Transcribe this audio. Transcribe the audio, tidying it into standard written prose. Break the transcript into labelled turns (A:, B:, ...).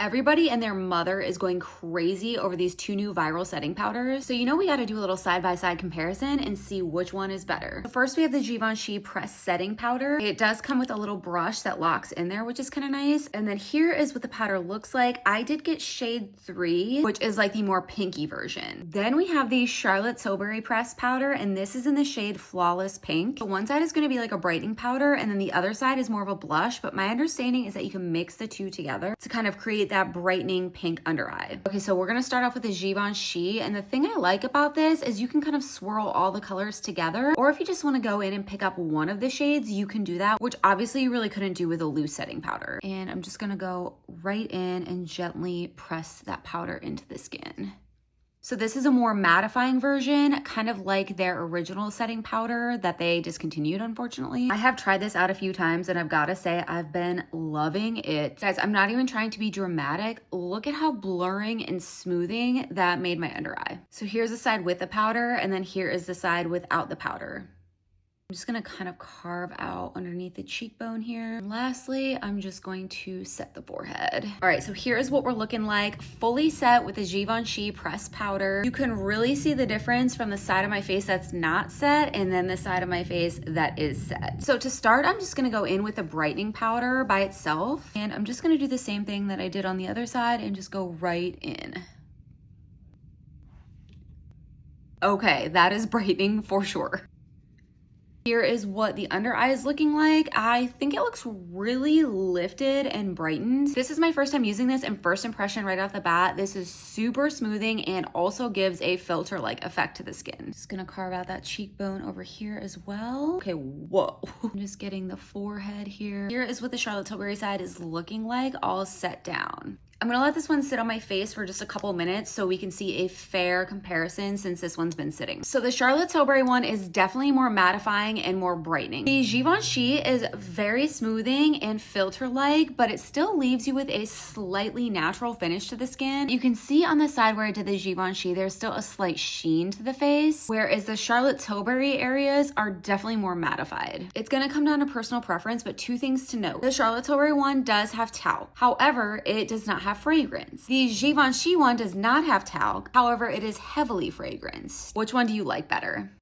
A: Everybody and their mother is going crazy over these two new viral setting powders. So we got to do a little side-by-side comparison and see which one is better. So first we have the Givenchy Press Setting Powder. It does come with a little brush that locks in there, which is kind of nice. And then here is what the powder looks like. I did get shade 3, which is like the more pinky version. Then we have the Charlotte Tilbury Press Powder, and this is in the shade Flawless Pink. So one side is going to be like a brightening powder, and then the other side is more of a blush, but my understanding is that you can mix the two together to kind of create that brightening pink under eye. Okay, so we're gonna start off with the Givenchy, and the thing I like about this is you can kind of swirl all the colors together, or if you just wanna go in and pick up one of the shades, you can do that, which obviously you really couldn't do with a loose setting powder. And I'm just gonna go right in and gently press that powder into the skin. So this is a more mattifying version, kind of like their original setting powder that they discontinued, unfortunately. I have tried this out a few times and I've got to say I've been loving it. Guys, I'm not even trying to be dramatic. Look at how blurring and smoothing that made my under eye. So here's the side with the powder, and then here is the side without the powder. I'm just gonna kind of carve out underneath the cheekbone here. And lastly, I'm just going to set the forehead. All right, so here is what we're looking like, fully set with the Givenchy Press Powder. You can really see the difference from the side of my face that's not set and then the side of my face that is set. So to start, I'm just gonna go in with a brightening powder by itself. And I'm just gonna do the same thing that I did on the other side and just go right in. Okay, that is brightening for sure. Here is what the under eye is looking like. I think it looks really lifted and brightened. This is my first time using this, and first impression right off the bat, this is super smoothing and also gives a filter-like effect to the skin. Just gonna carve out that cheekbone over here as well. Okay, whoa. I'm just getting the forehead here. Here is what the Charlotte Tilbury side is looking like, all set down. I'm gonna let this one sit on my face for just a couple minutes so we can see a fair comparison since this one's been sitting. So the Charlotte Tilbury one is definitely more mattifying and more brightening. The Givenchy is very smoothing and filter-like, but it still leaves you with a slightly natural finish to the skin. You can see on the side where I did the Givenchy, there's still a slight sheen to the face, whereas the Charlotte Tilbury areas are definitely more mattified. It's gonna come down to personal preference, but two things to note. The Charlotte Tilbury one does have talc. However, it does not have fragrance. The Givenchy one does not have talc. However, it is heavily fragranced. Which one do you like better?